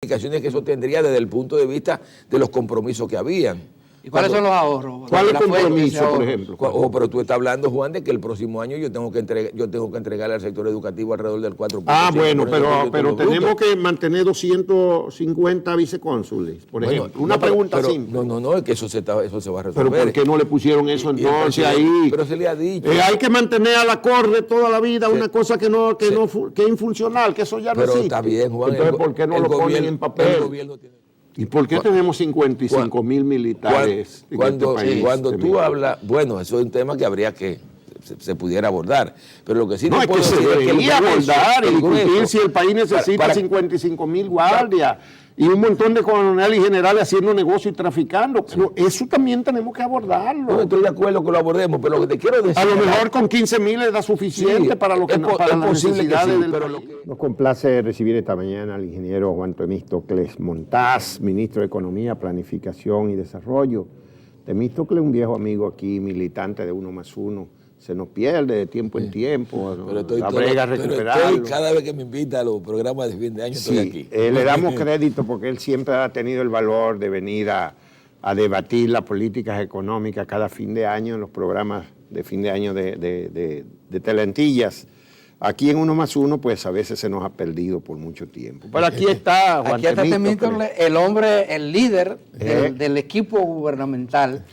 implicaciones que eso tendría desde el punto de vista de los compromisos que habían. ¿Y cuáles son los ahorros? ¿Cuál es el compromiso, por ejemplo? Pero tú estás hablando, Juan, de que el próximo año yo tengo que entregarle al sector educativo alrededor del 4%. Ah, bueno, pero tenemos que mantener 250 vicecónsules, por ejemplo. Una pregunta simple. No, es que eso se va a resolver. ¿Pero por qué no le pusieron eso entonces ahí? Pero se le ha dicho. Hay que mantener a la corte toda la vida una cosa que es infuncional, que eso ya no existe. Pero está bien, Juan. Entonces, ¿por qué no lo ponen en papel? El gobierno tiene... ¿Y por qué tenemos 55,000 militares en este país? Cuando tú hablas, bueno, eso es un tema que habría que se pudiera abordar, pero lo que sí no es que se debería abordar y discutir si el país necesita 55,000 guardias y un montón de coroneles y generales haciendo negocio y traficando, pero eso también tenemos que abordarlo. No estoy de acuerdo que lo abordemos, pero lo que te quiero decir... A lo mejor con 15,000 le da suficiente para lo que para las necesidades del país. Nos complace recibir esta mañana al ingeniero Juan Temístocles Montaz, ministro de Economía, Planificación y Desarrollo. Temístocles es un viejo amigo aquí, militante de 1+1. Se nos pierde de tiempo en tiempo, la brega recuperarlo. Cada vez que me invita a los programas de fin de año estoy aquí. Le damos crédito porque él siempre ha tenido el valor de venir a debatir las políticas económicas cada fin de año en los programas de fin de año de Telentillas. Aquí en 1+1, pues a veces se nos ha perdido por mucho tiempo. Pero aquí está Juan Temístocles, el hombre, el líder del equipo gubernamental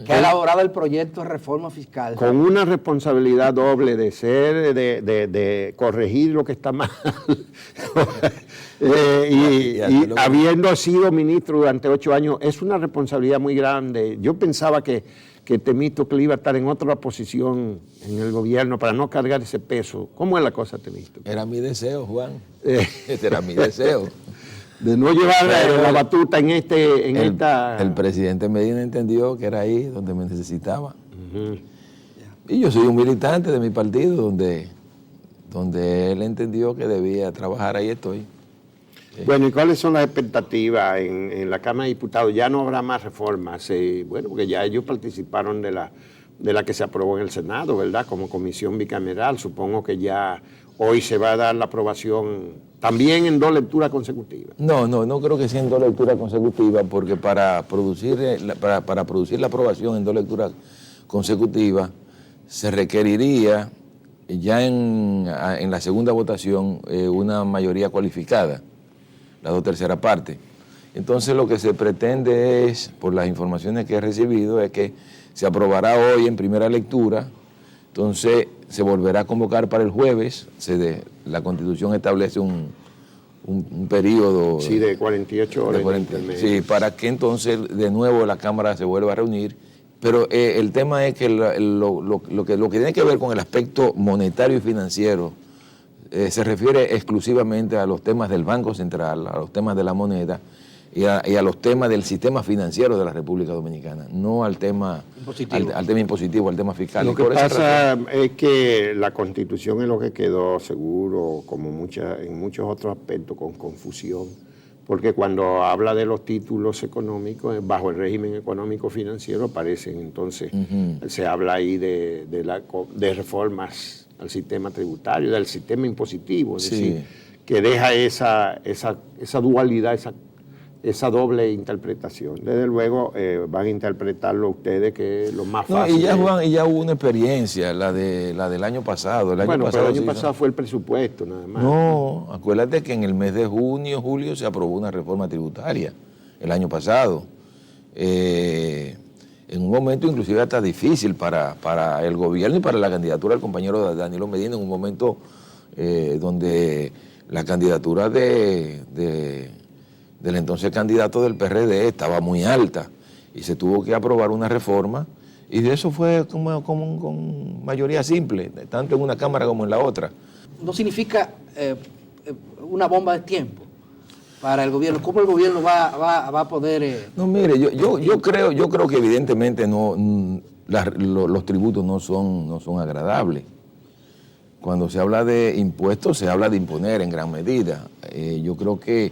que ha elaborado el proyecto de reforma fiscal. Con una responsabilidad doble de ser, de corregir lo que está mal. y habiendo sido ministro durante 8 años, es una responsabilidad muy grande. Yo pensaba que Temístocles iba a estar en otra posición en el gobierno para no cargar ese peso. ¿Cómo es la cosa, Temístocles? Era mi deseo, Juan. Ese era mi deseo. De no llevar la batuta en esta... El presidente Medina entendió que era ahí donde me necesitaba. Y yo soy un militante de mi partido donde él entendió que debía trabajar, ahí estoy. Bueno, ¿y cuáles son las expectativas en la Cámara de Diputados? Ya no habrá más reformas, bueno, porque ya ellos participaron de la que se aprobó en el Senado, ¿verdad? Como comisión bicameral, supongo que ya hoy se va a dar la aprobación también en 2 lecturas consecutivas. No creo que sea en 2 lecturas consecutivas, porque para producir la aprobación en 2 lecturas consecutivas se requeriría ya en la segunda votación una mayoría cualificada, las 2/3 partes. Entonces lo que se pretende es, por las informaciones que he recibido, es que se aprobará hoy en primera lectura, entonces se volverá a convocar para el jueves, la Constitución establece un periodo... Sí, de 48 horas. Sí, para que entonces de nuevo la Cámara se vuelva a reunir, pero el tema es que lo que tiene que ver con el aspecto monetario y financiero se refiere exclusivamente a los temas del Banco Central, a los temas de la moneda y a los temas del sistema financiero de la República Dominicana, no al tema impositivo, al tema fiscal. Lo que pasa es que la Constitución es lo que quedó seguro, como en muchos otros aspectos, con confusión, porque cuando habla de los títulos económicos, bajo el régimen económico financiero aparecen, entonces se habla ahí de reformas al sistema tributario, del sistema impositivo, es decir, que deja esa dualidad, esa doble interpretación. Desde luego van a interpretarlo ustedes, que es lo más fácil. Y ya, Juan, ya hubo una experiencia, la del año pasado. Pero el año pasado fue el presupuesto nada más. No, acuérdate que en el mes de junio, julio se aprobó una reforma tributaria, el año pasado. En un momento inclusive hasta difícil para el gobierno y para la candidatura del compañero Danilo Medina, en un momento donde la candidatura del entonces candidato del PRD estaba muy alta y se tuvo que aprobar una reforma, y de eso fue con mayoría simple, tanto en una Cámara como en la otra. No significa una bomba de tiempo para el gobierno. ¿Cómo el gobierno va a poder...? No, mire, yo creo que evidentemente los tributos no son agradables. Cuando se habla de impuestos, se habla de imponer en gran medida. Yo creo que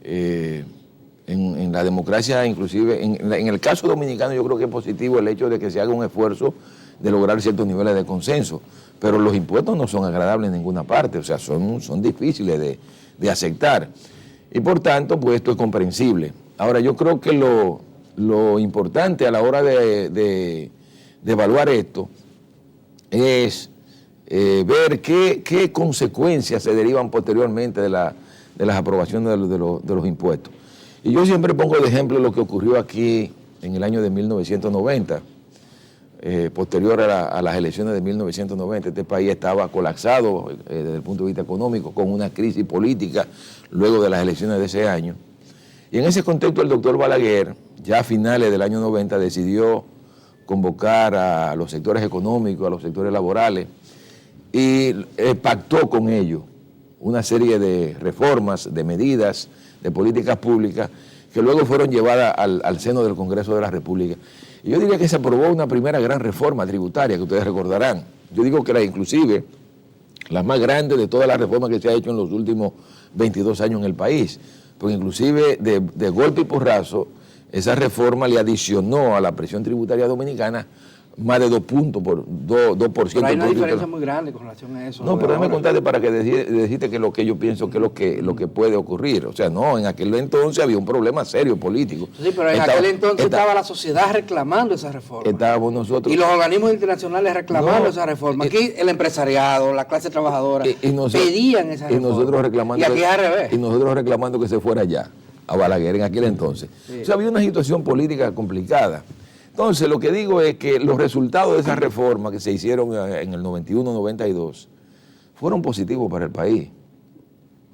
en la democracia, inclusive, en el caso dominicano, yo creo que es positivo el hecho de que se haga un esfuerzo de lograr ciertos niveles de consenso. Pero los impuestos no son agradables en ninguna parte, o sea, son difíciles de aceptar. Y por tanto, pues esto es comprensible. Ahora, yo creo que lo importante a la hora de evaluar esto es ver qué consecuencias se derivan posteriormente de las aprobaciones de los impuestos. Y yo siempre pongo de ejemplo lo que ocurrió aquí en el año de 1990, posterior a las elecciones de 1990. Este país estaba colapsado desde el punto de vista económico, con una crisis política luego de las elecciones de ese año. Y en ese contexto el doctor Balaguer, ya a finales del año 90, decidió convocar a los sectores económicos, a los sectores laborales, y pactó con ellos una serie de reformas, de medidas, de políticas públicas, que luego fueron llevadas al seno del Congreso de la República. Y yo diría que se aprobó una primera gran reforma tributaria, que ustedes recordarán. Yo digo que era inclusive la más grande de todas las reformas que se ha hecho en los últimos 22 años en el país, porque inclusive de golpe y porrazo, esa reforma le adicionó a la presión tributaria dominicana más de 2 puntos, por 2%. Pero hay una diferencia muy grande con relación a eso. No, pero déjame contarte para que dijiste que lo que yo pienso que es lo que puede ocurrir. O sea, no, en aquel entonces había un problema serio político. Sí, pero en aquel entonces estaba la sociedad reclamando esa reforma. Estábamos nosotros. Y los organismos internacionales reclamando esa reforma. Aquí el empresariado, la clase trabajadora, pedían esa reforma. Y nosotros reclamando. Y aquí es al revés. Y nosotros reclamando que se fuera allá, a Balaguer en aquel entonces. Sí. O sea, había una situación política complicada. Entonces, lo que digo es que los resultados de esa reforma que se hicieron en el 91-92 fueron positivos para el país.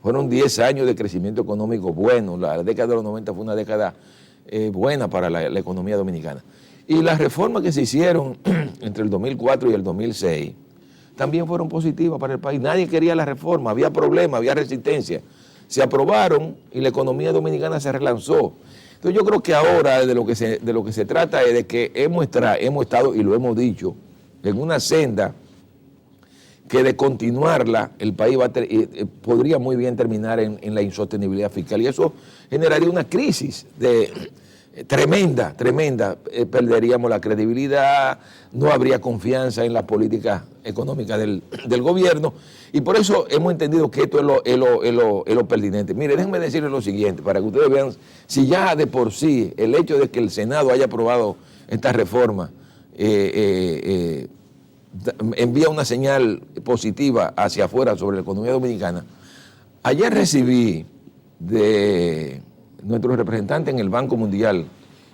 Fueron 10 años de crecimiento económico bueno. La década de los 90 fue una década buena para la economía dominicana. Y las reformas que se hicieron entre el 2004 y el 2006 también fueron positivas para el país. Nadie quería la reforma, había problemas, había resistencia. Se aprobaron y la economía dominicana se relanzó. Entonces yo creo que ahora de lo que se trata es de que hemos estado, y lo hemos dicho, en una senda que de continuarla el país podría muy bien terminar en la insostenibilidad fiscal. Y eso generaría una crisis tremenda. Perderíamos la credibilidad, no habría confianza en la política económica del gobierno. Y por eso hemos entendido que esto es lo pertinente. Mire, déjenme decirles lo siguiente, para que ustedes vean, si ya de por sí el hecho de que el Senado haya aprobado esta reforma envía una señal positiva hacia afuera sobre la economía dominicana. Ayer recibí de nuestro representante en el Banco Mundial,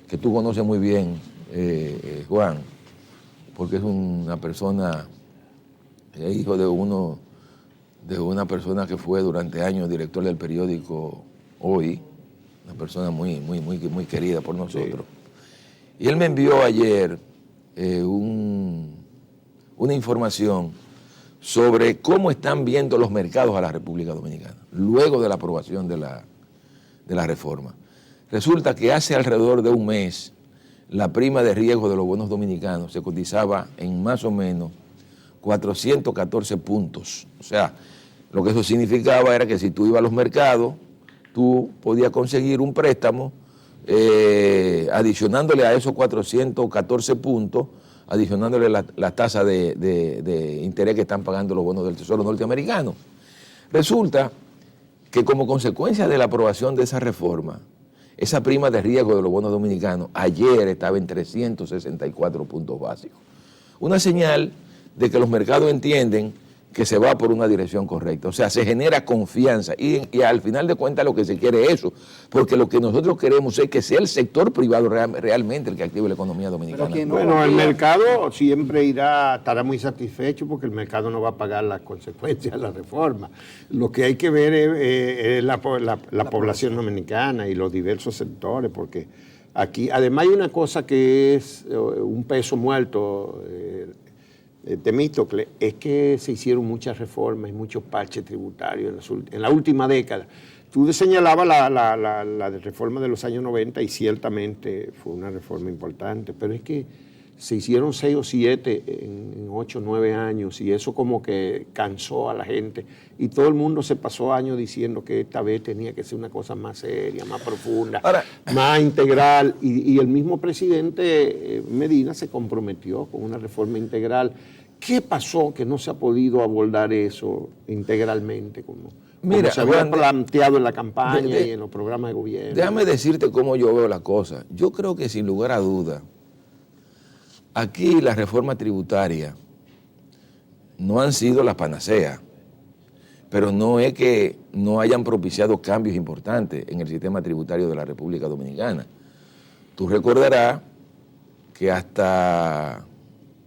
que tú conoces muy bien, Juan, porque es una persona, hijo de una persona que fue durante años director del periódico Hoy, una persona muy querida por nosotros. Sí. Y él me envió ayer una información sobre cómo están viendo los mercados a la República Dominicana, luego de la aprobación de la reforma. Resulta que hace alrededor de un mes, la prima de riesgo de los bonos dominicanos se cotizaba en más o menos 414 puntos. O sea, lo que eso significaba era que si tú ibas a los mercados, tú podías conseguir un préstamo adicionándole a esos 414 puntos, adicionándole la tasa de interés que están pagando los bonos del Tesoro norteamericano. Resulta que como consecuencia de la aprobación de esa reforma, esa prima de riesgo de los bonos dominicanos ayer estaba en 364 puntos básicos. Una señal de que los mercados entienden que se va por una dirección correcta. O sea, se genera confianza y al final de cuentas lo que se quiere es eso, porque lo que nosotros queremos es que sea el sector privado realmente el que active la economía dominicana. Bueno, el mercado siempre estará muy satisfecho porque el mercado no va a pagar las consecuencias de la reforma. Lo que hay que ver es la población dominicana y los diversos sectores, porque aquí además hay una cosa que es un peso muerto, Temístocles, es que se hicieron muchas reformas y muchos parches tributarios en la última década. Tú señalabas la reforma de los años 90 y ciertamente fue una reforma importante, pero es que se hicieron 6 o 7 en 8 o 9 años y eso como que cansó a la gente y todo el mundo se pasó años diciendo que esta vez tenía que ser una cosa más seria, más profunda, más integral y el mismo presidente Medina se comprometió con una reforma integral. ¿Qué pasó que no se ha podido abordar eso integralmente Mira, como se había Juan, planteado en la campaña y en los programas de gobierno. Déjame decirte cómo yo veo la cosa. Yo creo que sin lugar a duda, aquí las reformas tributarias no han sido la panacea, pero no es que no hayan propiciado cambios importantes en el sistema tributario de la República Dominicana. Tú recordarás que hasta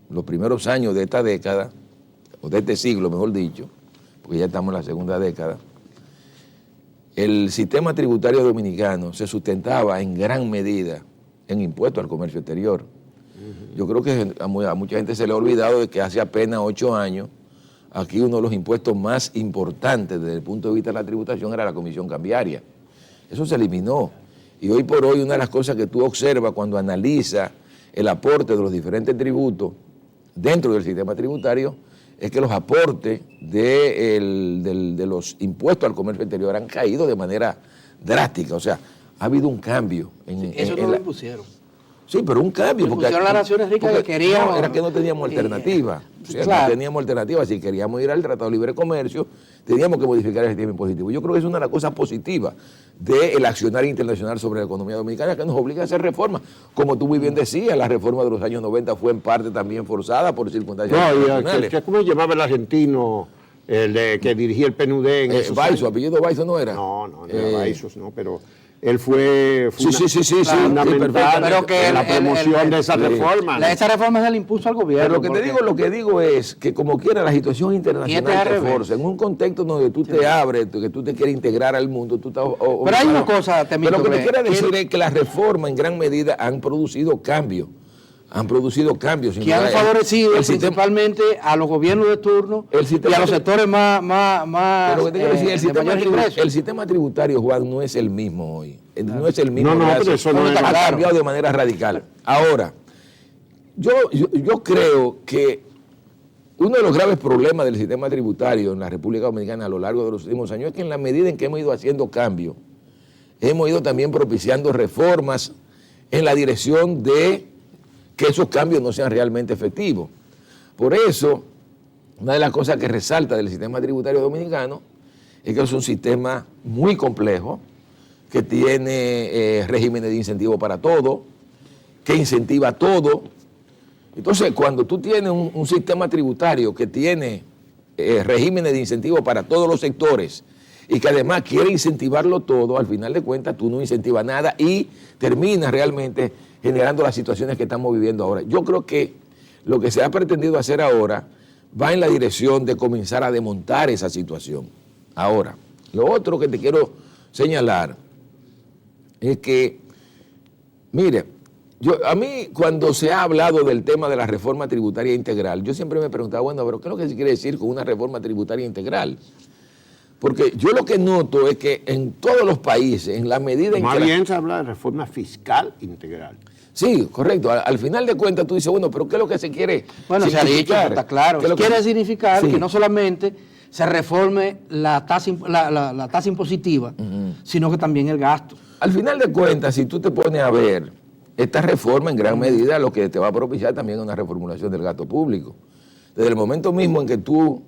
los primeros años de esta década, o de este siglo, mejor dicho, porque ya estamos en la segunda década, el sistema tributario dominicano se sustentaba en gran medida en impuestos al comercio exterior. Yo creo que a mucha gente se le ha olvidado de que hace apenas 8 años, aquí uno de los impuestos más importantes desde el punto de vista de la tributación era la comisión cambiaria. Eso se eliminó. Y hoy por hoy una de las cosas que tú observas cuando analizas el aporte de los diferentes tributos dentro del sistema tributario es que los aportes de los impuestos al comercio exterior han caído de manera drástica. O sea, ha habido un cambio. Eso no lo impusieron. Sí, pero un cambio. Porque las naciones ricas que querían... No, era que no teníamos alternativa. O sea, claro. No teníamos alternativa. Si queríamos ir al Tratado de Libre Comercio, teníamos que modificar el sistema impositivo. Yo creo que es una de las cosas positivas del accionar internacional sobre la economía dominicana, que nos obliga a hacer reformas. Como tú muy bien decías, la reforma de los años 90 fue en parte también forzada por circunstancias internacionales. ¿Cómo llamaba el argentino, que dirigía el PNUD en esos Baiso, años? apellido Baiso no era. No era Baisos, no, pero él fue Sí, fundamental pero que en la promoción de esa reforma. Esa reforma se le impuso al gobierno. Pero lo que digo es que como quiera la situación internacional te forza, en un contexto donde tú te abres, que tú te quieres integrar al mundo, tú estás... Pero hay una cosa, Temito, pero lo que te quiero decir es que las reformas en gran medida han producido cambios. Que han favorecido principalmente a los gobiernos de turno y a los sectores más pero lo que te quiero decir, ingresos. el sistema tributario, Juan, no es el mismo hoy. No es el mismo. Pero eso no ha cambiado de manera radical. Ahora, yo creo que uno de los graves problemas del sistema tributario en la República Dominicana a lo largo de los últimos años es que en la medida en que hemos ido haciendo cambios, hemos ido también propiciando reformas en la dirección de que esos cambios no sean realmente efectivos. Por eso, una de las cosas que resalta del sistema tributario dominicano es que es un sistema muy complejo, que tiene regímenes de incentivo para todo, que incentiva todo. Entonces, cuando tú tienes un sistema tributario que tiene regímenes de incentivo para todos los sectores y que además quiere incentivarlo todo, al final de cuentas tú no incentivas nada y terminas realmente generando las situaciones que estamos viviendo ahora. Yo creo que lo que se ha pretendido hacer ahora va en la dirección de comenzar a desmontar esa situación. Ahora, lo otro que te quiero señalar es que, mire, a mí cuando se ha hablado del tema de la reforma tributaria integral, yo siempre me he preguntado, bueno, pero ¿qué es lo que se quiere decir con una reforma tributaria integral? Porque yo lo que noto es que en todos los países, en la medida en que... Más bien se habla de reforma fiscal integral. Sí, correcto. Al final de cuentas tú dices, bueno, pero ¿qué es lo que se quiere? Bueno, se ha dicho, está claro. Quiere significar sí, que no solamente se reforme la tasa impositiva, sino que también el gasto. Al final de cuentas, si tú te pones a ver, esta reforma en gran medida lo que te va a propiciar también es una reformulación del gasto público. Desde el momento mismo en que tú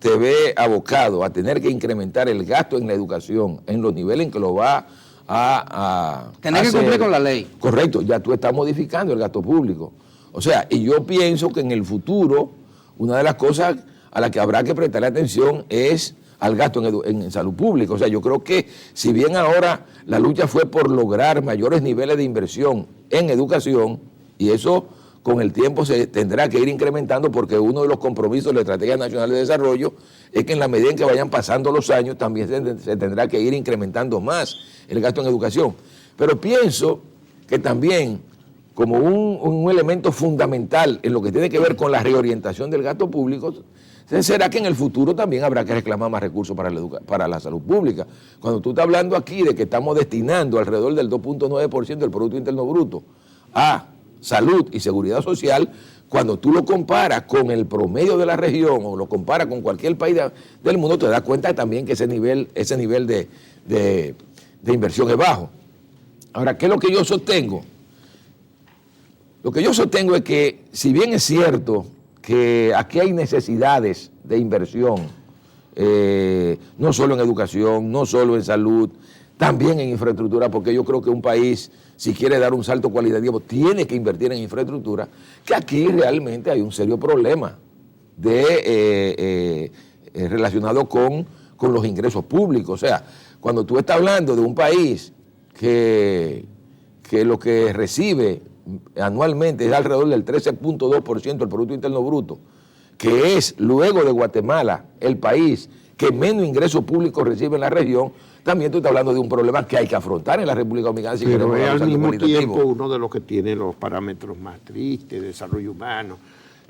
te ves abocado a tener que incrementar el gasto en la educación en los niveles en que lo va a tener que cumplir con la ley. Correcto, ya tú estás modificando el gasto público. O sea, y yo pienso que en el futuro, una de las cosas a las que habrá que prestarle atención es al gasto en salud pública. O sea, yo creo que si bien ahora la lucha fue por lograr mayores niveles de inversión en educación, y eso con el tiempo se tendrá que ir incrementando porque uno de los compromisos de la Estrategia Nacional de Desarrollo es que en la medida en que vayan pasando los años también se tendrá que ir incrementando más el gasto en educación. Pero pienso que también como un elemento fundamental en lo que tiene que ver con la reorientación del gasto público, será que en el futuro también habrá que reclamar más recursos para la salud pública. Cuando tú estás hablando aquí de que estamos destinando alrededor del 2.9% del Producto Interno Bruto a salud y seguridad social, cuando tú lo comparas con el promedio de la región o lo comparas con cualquier país del mundo, te das cuenta también que ese nivel de inversión es bajo. Ahora, ¿qué es lo que yo sostengo? Lo que yo sostengo es que, si bien es cierto que aquí hay necesidades de inversión no solo en educación, no solo en salud, también en infraestructura, porque yo creo que un país, si quiere dar un salto cualitativo, tiene que invertir en infraestructura, que aquí realmente hay un serio problema relacionado con los ingresos públicos. O sea, cuando tú estás hablando de un país que lo que recibe anualmente es alrededor del 13.2% del Producto Interno Bruto, que es, luego de Guatemala, el país que menos ingresos públicos recibe en la región, también tú estás hablando de un problema que hay que afrontar en la República Dominicana. Si pero es al mismo tiempo uno de los que tiene los parámetros más tristes, desarrollo humano.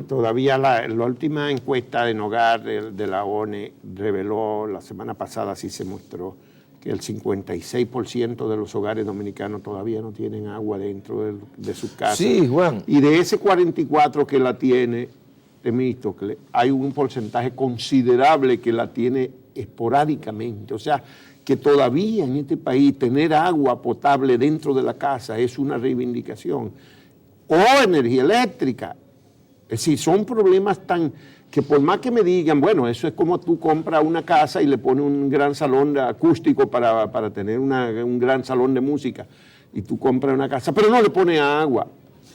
Todavía la última encuesta en hogar de la ONU reveló, la semana pasada sí se mostró, que el 56% de los hogares dominicanos todavía no tienen agua dentro de sus casas. Sí, Juan. Y de ese 44% que la tiene, Temístocles, hay un porcentaje considerable que la tiene esporádicamente. O sea, que todavía en este país tener agua potable dentro de la casa es una reivindicación. O energía eléctrica. Es decir, son problemas tan que por más que me digan, bueno, eso es como tú compras una casa y le pones un gran salón acústico para tener un gran salón de música, y tú compras una casa, pero no le pones agua,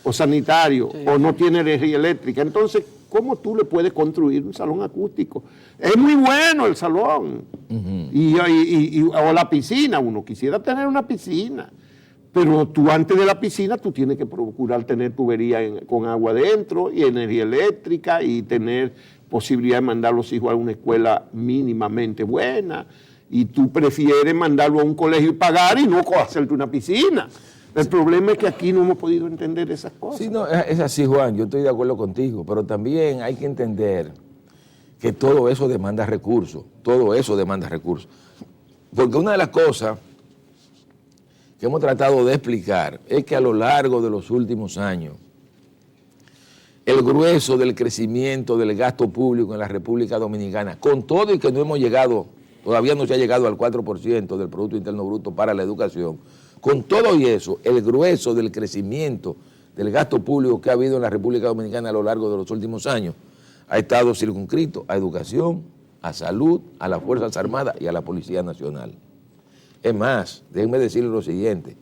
o sanitario, sí, o no tiene energía eléctrica. Entonces, ¿cómo tú le puedes construir un salón acústico? Es muy bueno el salón, o la piscina. Uno quisiera tener una piscina, pero tú antes de la piscina tú tienes que procurar tener tubería con agua dentro y energía eléctrica y tener posibilidad de mandar a los hijos a una escuela mínimamente buena, y tú prefieres mandarlo a un colegio y pagar y no hacerte una piscina. El problema es que aquí no hemos podido entender esas cosas. Sí, no, es así, Juan, yo estoy de acuerdo contigo, pero también hay que entender que todo eso demanda recursos, porque una de las cosas que hemos tratado de explicar es que a lo largo de los últimos años, el grueso del crecimiento del gasto público en la República Dominicana, con todo y que no hemos llegado, todavía no se ha llegado al 4% del Producto Interno Bruto para la educación, con todo y eso, el grueso del crecimiento del gasto público que ha habido en la República Dominicana a lo largo de los últimos años ha estado circunscrito a educación, a salud, a las Fuerzas Armadas y a la Policía Nacional. Es más, déjenme decirle lo siguiente.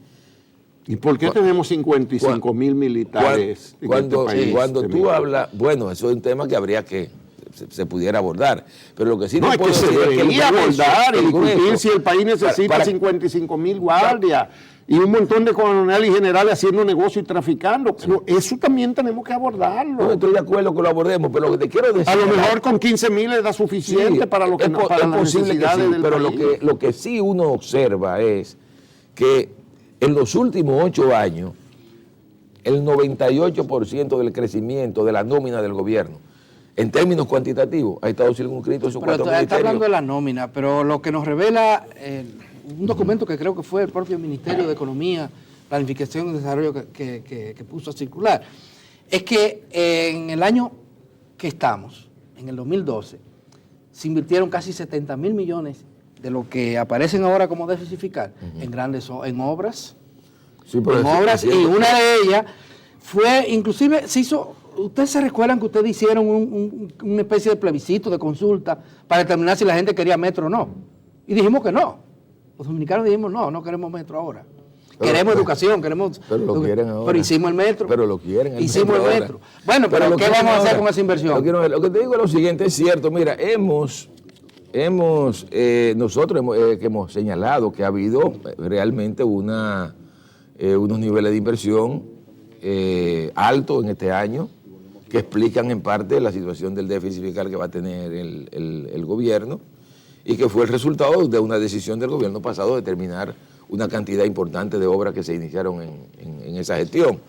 ¿Y por qué tenemos 55,000 militares en este país? Cuando tú hablas, bueno, eso es un tema que habría que se pudiera abordar, pero lo que sí no, es que se debería abordar y discutir si el país necesita 55,000 guardias y un montón de coroneles y generales haciendo negocio y traficando. Pero eso también tenemos que abordarlo. No estoy de acuerdo que lo abordemos, pero lo que te quiero decir... A lo mejor con 15,000 es suficiente para lo que para las necesidades del pero país. Lo que sí uno observa es que en los últimos 8 años, el 98% del crecimiento de la nómina del gobierno, en términos cuantitativos, ha estado circunscrito en sus 4 ministerios. Está hablando de la nómina, pero lo que nos revela un documento que creo que fue el propio Ministerio de Economía, Planificación y Desarrollo que puso a circular, es que en el año que estamos, en el 2012, se invirtieron casi 70,000 millones de lo que aparecen ahora como déficit fiscal en obras, y una de ellas fue, inclusive se hizo, ustedes se recuerdan que ustedes hicieron una especie de plebiscito, de consulta, para determinar si la gente quería metro o no, y dijimos que no. Los dominicanos dijimos no queremos metro ahora. Queremos educación, queremos... Pero lo quieren ahora. Pero hicimos el metro. Pero lo quieren. Hicimos el metro. Bueno, pero ¿qué vamos a hacer con esa inversión? Lo que te digo es lo siguiente, es cierto, mira, nosotros hemos señalado que ha habido realmente unos niveles de inversión altos en este año, que explican en parte la situación del déficit fiscal que va a tener el gobierno, y que fue el resultado de una decisión del gobierno pasado de terminar una cantidad importante de obras que se iniciaron en esa gestión.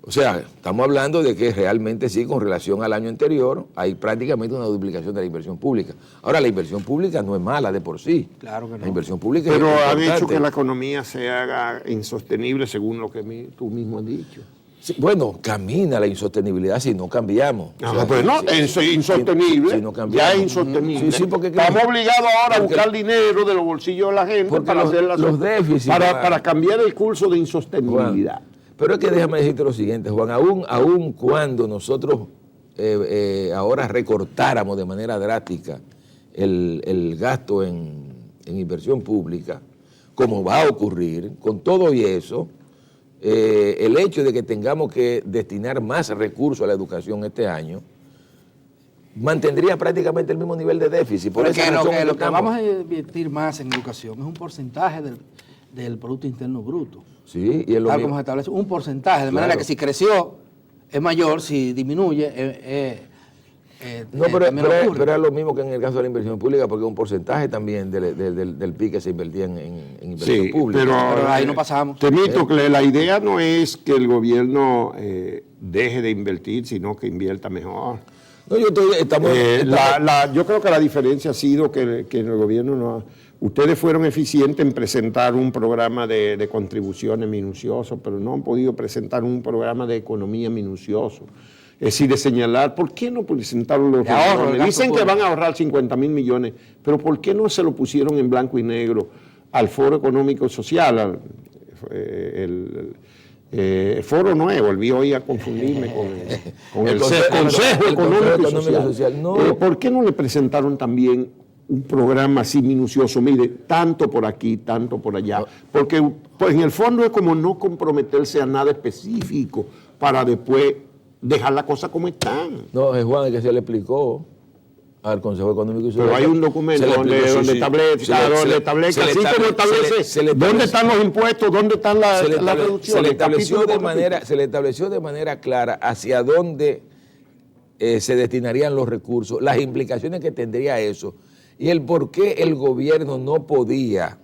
O sea, estamos hablando de que realmente sí, con relación al año anterior, hay prácticamente una duplicación de la inversión pública. Ahora, la inversión pública no es mala de por sí. Claro que no. La inversión pública pero es han importante. hecho que la economía se haga insostenible, según lo que tú mismo has dicho. Sí, bueno, camina la insostenibilidad si no cambiamos. Pues no, es insostenible. Si no cambiamos. Ya es insostenible. Sí, porque estamos obligados ahora a buscar dinero de los bolsillos de la gente para hacer los déficits. Para cambiar el curso de insostenibilidad. Juan, pero es que déjame decirte lo siguiente, Juan, aún cuando nosotros ahora recortáramos de manera drástica el gasto en inversión pública, como va a ocurrir, con todo y eso, el hecho de que tengamos que destinar más recursos a la educación este año, mantendría prácticamente el mismo nivel de déficit. Por Porque esa razón lo que vamos a invertir más en educación es un porcentaje del Producto Interno Bruto. Sí, y es lo Tal mismo. como se establece, un porcentaje, de manera Claro. que si creció es mayor, si disminuye No, pero también ocurre. es lo mismo que en el caso de la inversión pública, porque es un porcentaje también del PIB que se invertía en inversión Sí, pública. Pero ahí no pasamos. Temístocle, la idea no es que el gobierno deje de invertir, sino que invierta mejor. No, Yo creo que la diferencia ha sido que en el gobierno no. Ustedes fueron eficientes en presentar un programa de contribuciones minucioso, pero no han podido presentar un programa de economía minucioso. Es decir, de señalar, ¿por qué no presentaron los renglones? Dicen que van a ahorrar 50.000 millones, pero ¿por qué no se lo pusieron en blanco y negro al Foro Económico Social, el Foro Nuevo? Volví hoy a confundirme con el Consejo Económico y Social. No. ¿Por qué no le presentaron también un programa así minucioso? Mire, tanto por aquí, tanto por allá. Porque pues, en el fondo es como no comprometerse a nada específico para después dejar la cosa como están. No, es Juan el que se le explicó al Consejo Económico y Social. Pero hay un documento donde establece, así como establece dónde están los impuestos, dónde están las reducciones. Se le estableció de manera clara hacia dónde se destinarían los recursos, las implicaciones que tendría eso y el por qué el gobierno no podía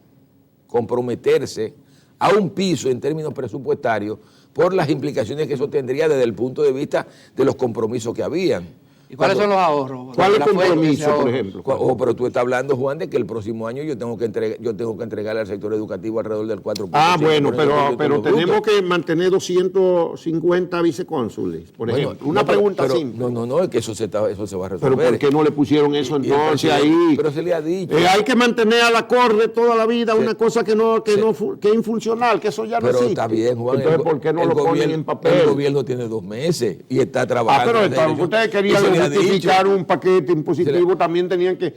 comprometerse a un piso en términos presupuestarios por las implicaciones que eso tendría desde el punto de vista de los compromisos que habían. ¿Y cuáles son los ahorros? ¿Cuál es el La fuente de ese compromiso, por ahorro. ejemplo? Pero tú estás hablando, Juan, de que el próximo año yo tengo que entregarle al sector educativo alrededor del 4%. Ah, bueno, pero tenemos que mantener 250 vicecónsules, por ejemplo. Una pregunta simple. No, es que eso se va a resolver. Pero ¿por qué no le pusieron eso entonces ahí? Pero se le ha dicho. Hay que mantener a la corte toda la vida una cosa que es infuncional, que eso ya no existe. Pero está bien, Juan. Entonces, ¿por qué no lo ponen en papel? El gobierno tiene 2 meses y está trabajando. Pero ustedes querían justificar un paquete impositivo, también tenían que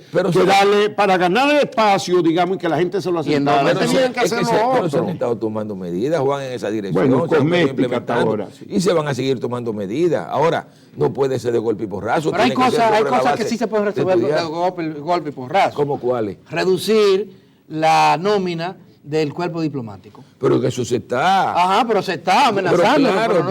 darle, para ganar el espacio, digamos, y que la gente se lo aceptara. Tenían que hacerlo pero se han estado tomando medidas, Juan, en esa dirección. Bueno, cosmética hasta ahora. Sí. Y se van a seguir tomando medidas. Ahora, no puede ser de golpe y porrazo. Pero hay cosas que sí se pueden resolver de golpe y porrazo. ¿Cómo cuáles? Reducir la nómina del cuerpo diplomático. Pero que eso se está. Ajá, pero se está amenazando. Pero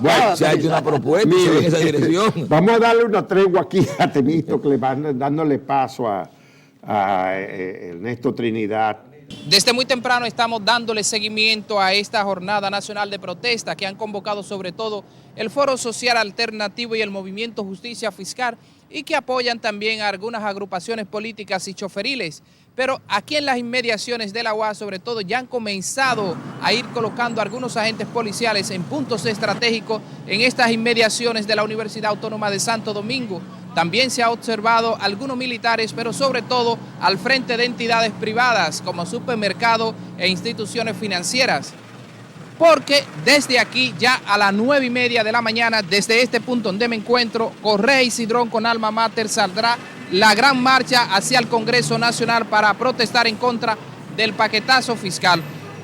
claro, se ha hecho una propuesta en esa dirección. Vamos a darle una tregua aquí a Temístocle, dándole paso a Ernesto Trinidad. Desde muy temprano estamos dándole seguimiento a esta jornada nacional de protesta que han convocado sobre todo el Foro Social Alternativo y el Movimiento Justicia Fiscal y que apoyan también a algunas agrupaciones políticas y choferiles. Pero aquí en las inmediaciones de la UAS sobre todo ya han comenzado a ir colocando algunos agentes policiales en puntos estratégicos en estas inmediaciones de la Universidad Autónoma de Santo Domingo. También se ha observado algunos militares, pero sobre todo al frente de entidades privadas como supermercados e instituciones financieras. Porque desde aquí, ya a las 9:30 de la mañana, desde este punto donde me encuentro, Correa y Cidrón con Alma Mater saldrá la gran marcha hacia el Congreso Nacional para protestar en contra del paquetazo fiscal.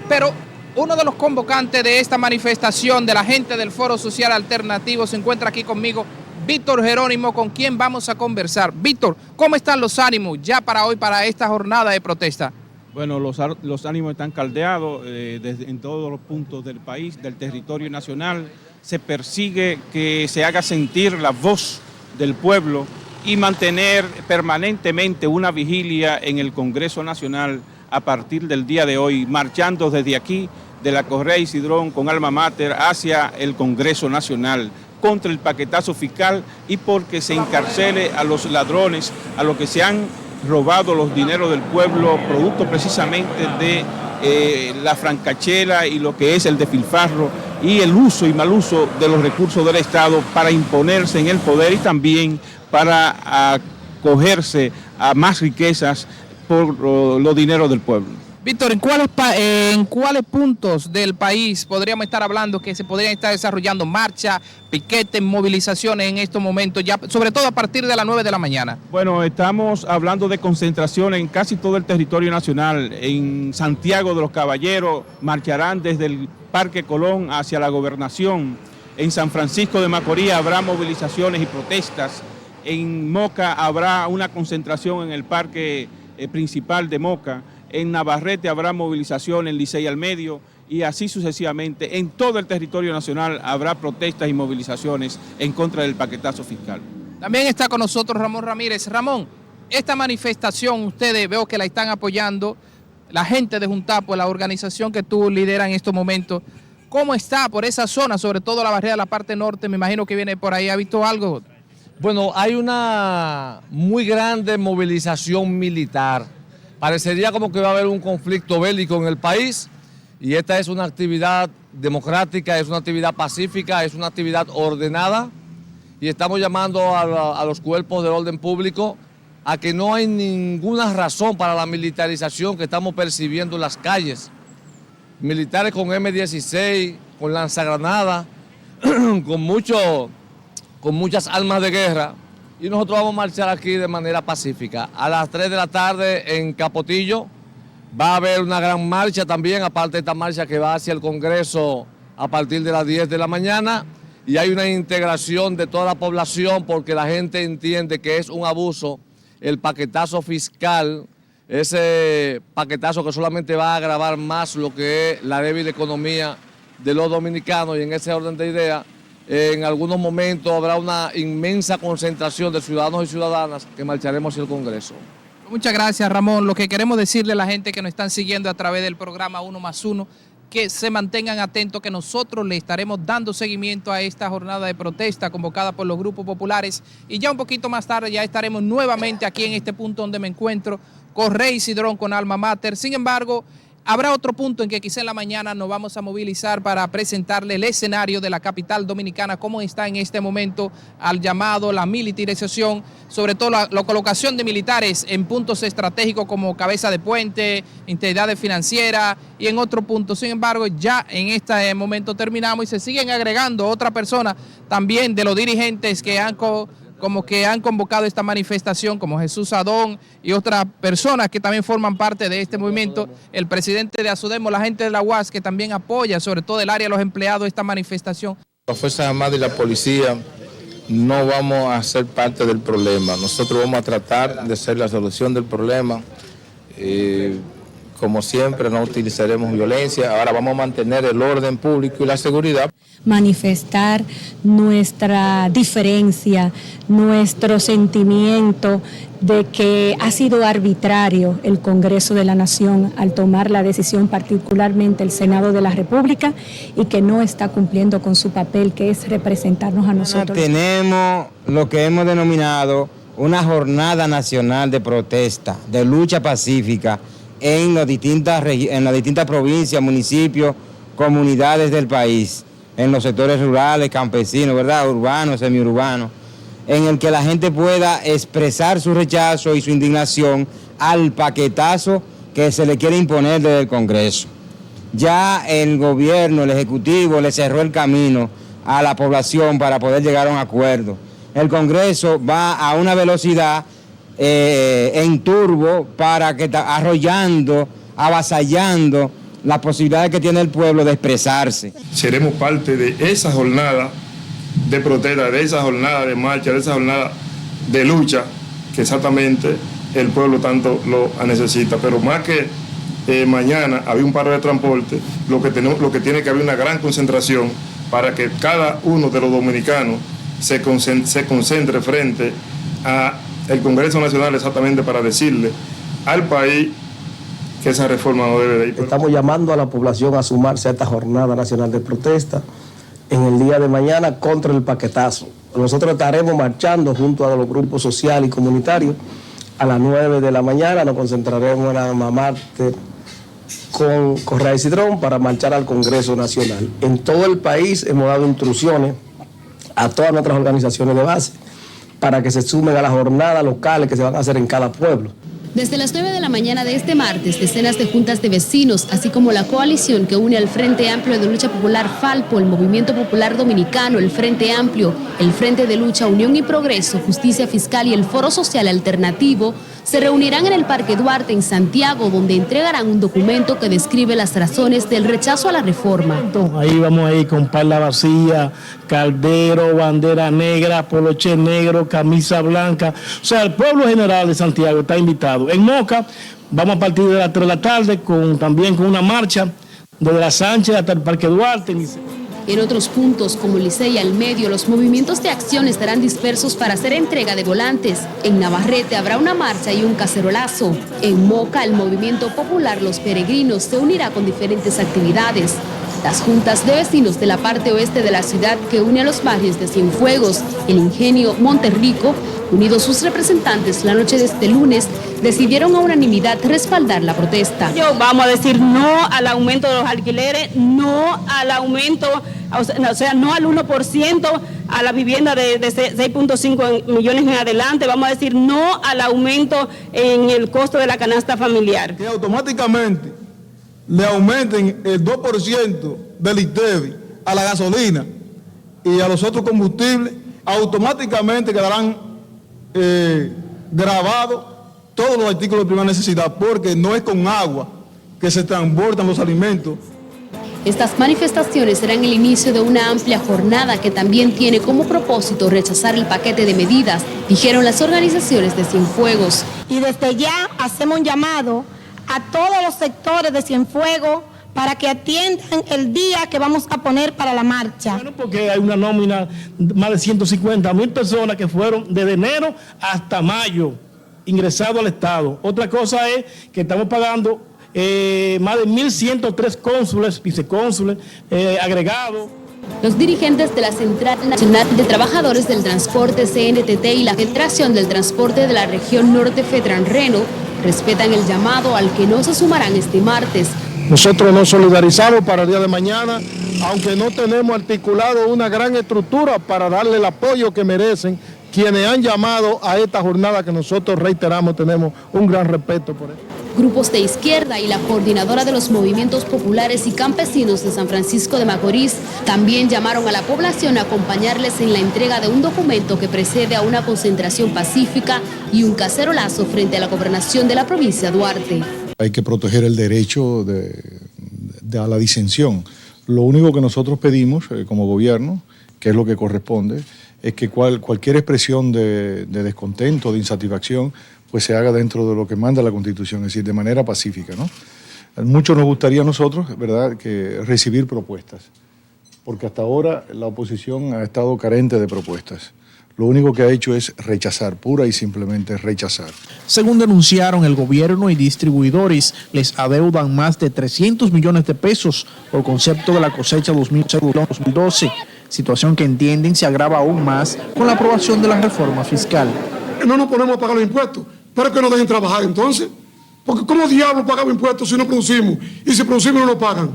Pero uno de los convocantes de esta manifestación de la gente del Foro Social Alternativo se encuentra aquí conmigo, Víctor Jerónimo, con quien vamos a conversar. Víctor, ¿cómo están los ánimos ya para hoy, para esta jornada de protesta? Bueno, los ánimos están caldeados en todos los puntos del país, del territorio nacional. Se persigue que se haga sentir la voz del pueblo y mantener permanentemente una vigilia en el Congreso Nacional a partir del día de hoy, marchando desde aquí, de la Correa y Cidrón con Alma Mater hacia el Congreso Nacional, contra el paquetazo fiscal y porque se encarcele a los ladrones, a los que se han robado los dineros del pueblo, producto precisamente de la francachela y lo que es el despilfarro y el uso y mal uso de los recursos del Estado para imponerse en el poder y también para acogerse a más riquezas por los dineros del pueblo. Víctor, ¿en cuáles puntos del país podríamos estar hablando que se podrían estar desarrollando marchas, piquetes, movilizaciones en estos momentos, ya sobre todo a partir de las 9 de la mañana? Bueno, estamos hablando de concentración en casi todo el territorio nacional. En Santiago de los Caballeros marcharán desde el Parque Colón hacia la Gobernación. En San Francisco de Macorís habrá movilizaciones y protestas. En Moca habrá una concentración en el Parque Principal de Moca. En Navarrete habrá movilización en Licey al Medio y así sucesivamente. En todo el territorio nacional habrá protestas y movilizaciones en contra del paquetazo fiscal. También está con nosotros Ramón Ramírez. Ramón, esta manifestación ustedes veo que la están apoyando la gente de Juntapo, la organización que tú lideras en estos momentos. ¿Cómo está por esa zona, sobre todo la barrera de la parte norte? Me imagino que viene por ahí. ¿Ha visto algo? Bueno, hay una muy grande movilización militar. Parecería como que va a haber un conflicto bélico en el país y esta es una actividad democrática, es una actividad pacífica, es una actividad ordenada y estamos llamando a los cuerpos del orden público a que no hay ninguna razón para la militarización que estamos percibiendo en las calles. Militares con M16, con lanzagranadas, con muchas armas de guerra. Y nosotros vamos a marchar aquí de manera pacífica. A las 3 de la tarde en Capotillo va a haber una gran marcha también, aparte de esta marcha que va hacia el Congreso a partir de las 10 de la mañana. Y hay una integración de toda la población porque la gente entiende que es un abuso el paquetazo fiscal, ese paquetazo que solamente va a agravar más lo que es la débil economía de los dominicanos. Y en ese orden de ideas, en algunos momentos habrá una inmensa concentración de ciudadanos y ciudadanas que marcharemos hacia el Congreso. Muchas gracias, Ramón. Lo que queremos decirle a la gente que nos están siguiendo a través del programa 1+1, que se mantengan atentos, que nosotros le estaremos dando seguimiento a esta jornada de protesta convocada por los grupos populares y ya un poquito más tarde ya estaremos nuevamente aquí en este punto donde me encuentro con Rey Cidrón, con Alma Mater. Sin embargo, habrá otro punto en que quizá en la mañana nos vamos a movilizar para presentarle el escenario de la capital dominicana, cómo está en este momento al llamado, la militarización, sobre todo la colocación de militares en puntos estratégicos como cabeza de puente, entidades financieras y en otro punto. Sin embargo, ya en este momento terminamos y se siguen agregando otras personas también de los dirigentes que han convocado esta manifestación, como Jesús Adón y otras personas que también forman parte de este movimiento, el presidente de Asudemo, la gente de la UAS, que también apoya, sobre todo el área de los empleados, esta manifestación. Las Fuerzas Armadas y la policía no vamos a ser parte del problema, nosotros vamos a tratar de ser la solución del problema. Como siempre, no utilizaremos violencia, ahora vamos a mantener el orden público y la seguridad. Manifestar nuestra diferencia, nuestro sentimiento de que ha sido arbitrario el Congreso de la Nación al tomar la decisión, particularmente el Senado de la República, y que no está cumpliendo con su papel, que es representarnos a nosotros. Tenemos lo que hemos denominado una jornada nacional de protesta, de lucha pacífica, en las distintas provincias, municipios, comunidades del país, en los sectores rurales, campesinos, ¿verdad?, urbanos, semiurbanos, en el que la gente pueda expresar su rechazo y su indignación al paquetazo que se le quiere imponer desde el Congreso. Ya el gobierno, el Ejecutivo, le cerró el camino a la población para poder llegar a un acuerdo. El Congreso va a una velocidad en turbo para que está arrollando, avasallando las posibilidades que tiene el pueblo de expresarse. Seremos parte de esa jornada de protesta, de esa jornada de marcha, de esa jornada de lucha que exactamente el pueblo tanto lo necesita. Pero más que mañana había un paro de transporte, lo que tiene que haber una gran concentración para que cada uno de los dominicanos se concentre frente a el Congreso Nacional, exactamente para decirle al país que esa reforma no debe de ir. Estamos llamando a la población a sumarse a esta jornada nacional de protesta en el día de mañana contra el paquetazo. Nosotros estaremos marchando junto a los grupos sociales y comunitarios a las 9 de la mañana. Nos concentraremos en la Mamarte con Correa y Cidrón para marchar al Congreso Nacional. En todo el país hemos dado instrucciones a todas nuestras organizaciones de base para que se sumen a las jornadas locales que se van a hacer en cada pueblo. Desde las 9 de la mañana de este martes, decenas de juntas de vecinos, así como la coalición que une al Frente Amplio de Lucha Popular Falpo, el Movimiento Popular Dominicano, el Frente Amplio, el Frente de Lucha Unión y Progreso, Justicia Fiscal y el Foro Social Alternativo, se reunirán en el Parque Duarte en Santiago, donde entregarán un documento que describe las razones del rechazo a la reforma. Ahí vamos a ir con parla vacía, caldero, bandera negra, poloche negro, camisa blanca. O sea, el pueblo general de Santiago está invitado. En Moca vamos a partir de las 3 de la tarde también con una marcha desde la Sánchez hasta el Parque Duarte. En otros puntos, como Licey al Medio, los movimientos de acción estarán dispersos para hacer entrega de volantes. En Navarrete habrá una marcha y un cacerolazo. En Moca, el movimiento popular Los Peregrinos se unirá con diferentes actividades. Las juntas de vecinos de la parte oeste de la ciudad que une a los barrios de Cienfuegos, El Ingenio, Monterrico, unidos sus representantes la noche de este lunes, decidieron a unanimidad respaldar la protesta. Vamos a decir no al aumento de los alquileres, no al aumento, o sea, no al 1% a la vivienda de 6.5 millones en adelante. Vamos a decir no al aumento en el costo de la canasta familiar. Que automáticamente le aumenten el 2% del ITEVI a la gasolina y a los otros combustibles, automáticamente quedarán grabados todos los artículos de primera necesidad, porque no es con agua que se transportan los alimentos. Estas manifestaciones serán el inicio de una amplia jornada que también tiene como propósito rechazar el paquete de medidas, dijeron las organizaciones de Cienfuegos. Y desde ya hacemos un llamado a todos los sectores de Cienfuegos para que atiendan el día que vamos a poner para la marcha. Bueno, porque hay una nómina de más de 150,000 personas que fueron desde enero hasta mayo ingresado al Estado. Otra cosa es que estamos pagando más de 1.103 cónsules, vicecónsules, agregados. Los dirigentes de la Central Nacional de Trabajadores del Transporte, CNTT, y la Federación del Transporte de la Región Norte, FETRANRENO, respetan el llamado al que no se sumarán este martes. Nosotros nos solidarizamos para el día de mañana, aunque no tenemos articulado una gran estructura para darle el apoyo que merecen quienes han llamado a esta jornada que nosotros reiteramos, tenemos un gran respeto por eso. Grupos de izquierda y la coordinadora de los movimientos populares y campesinos de San Francisco de Macorís también llamaron a la población a acompañarles en la entrega de un documento que precede a una concentración pacífica y un cacerolazo frente a la gobernación de la provincia de Duarte. Hay que proteger el derecho a la disensión. Lo único que nosotros pedimos como gobierno, que es lo que corresponde, es que cualquier expresión de descontento, de insatisfacción, pues se haga dentro de lo que manda la Constitución, es decir, de manera pacífica, ¿no? Mucho nos gustaría a nosotros, ¿verdad?, que recibir propuestas, porque hasta ahora la oposición ha estado carente de propuestas. Lo único que ha hecho es rechazar, pura y simplemente rechazar. Según denunciaron, el gobierno y distribuidores les adeudan más de 300 millones de pesos por concepto de la cosecha 2012, situación que entienden se agrava aún más con la aprobación de la reforma fiscal. No nos ponemos a pagar los impuestos, pero que nos dejen trabajar entonces. Porque ¿cómo diablos pagamos impuestos si no producimos? Y si producimos no nos pagan.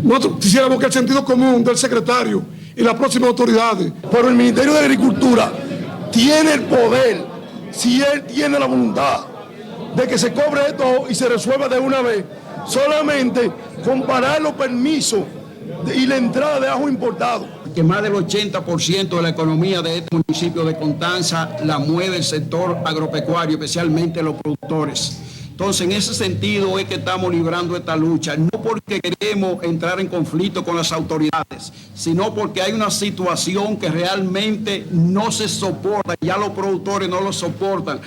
Nosotros quisiéramos que el sentido común del secretario y las próximas autoridades, pero el Ministerio de Agricultura tiene el poder, si él tiene la voluntad de que se cobre esto y se resuelva de una vez, solamente comparar los permisos y la entrada de ajo importado. Que más del 80% de la economía de este municipio de Constanza la mueve el sector agropecuario, especialmente los productores. Entonces, en ese sentido es que estamos librando esta lucha, no porque queremos entrar en conflicto con las autoridades, sino porque hay una situación que realmente no se soporta, ya los productores no lo soportan.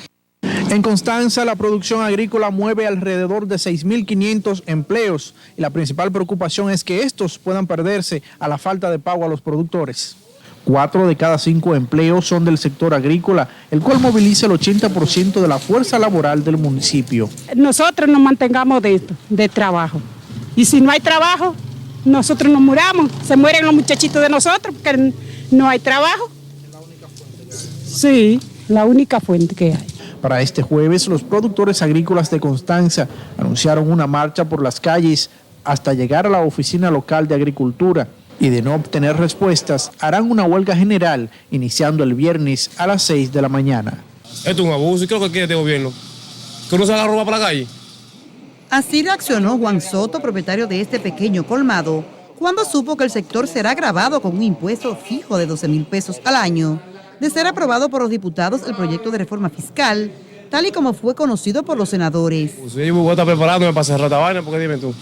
En Constanza, la producción agrícola mueve alrededor de 6.500 empleos y la principal preocupación es que estos puedan perderse a la falta de pago a los productores. 4 de cada 5 empleos son del sector agrícola, el cual moviliza el 80% de la fuerza laboral del municipio. Nosotros nos mantengamos de esto, de trabajo. Y si no hay trabajo, nosotros nos muramos. Se mueren los muchachitos de nosotros porque no hay trabajo. ¿Es la única fuente? Sí, la única fuente que hay. Para este jueves, los productores agrícolas de Constanza anunciaron una marcha por las calles hasta llegar a la oficina local de agricultura y de no obtener respuestas, harán una huelga general iniciando el viernes a las 6 de la mañana. Esto es un abuso. ¿Y qué es lo que quiere este gobierno? ¿Que uno se haga robar para la calle? Así reaccionó Juan Soto, propietario de este pequeño colmado, cuando supo que el sector será gravado con un impuesto fijo de 12,000 pesos al año. De ser aprobado por los diputados el proyecto de reforma fiscal, tal y como fue conocido por los senadores. Pues yo voy a estar preparándome para cerrar esta vaina, porque dime tú,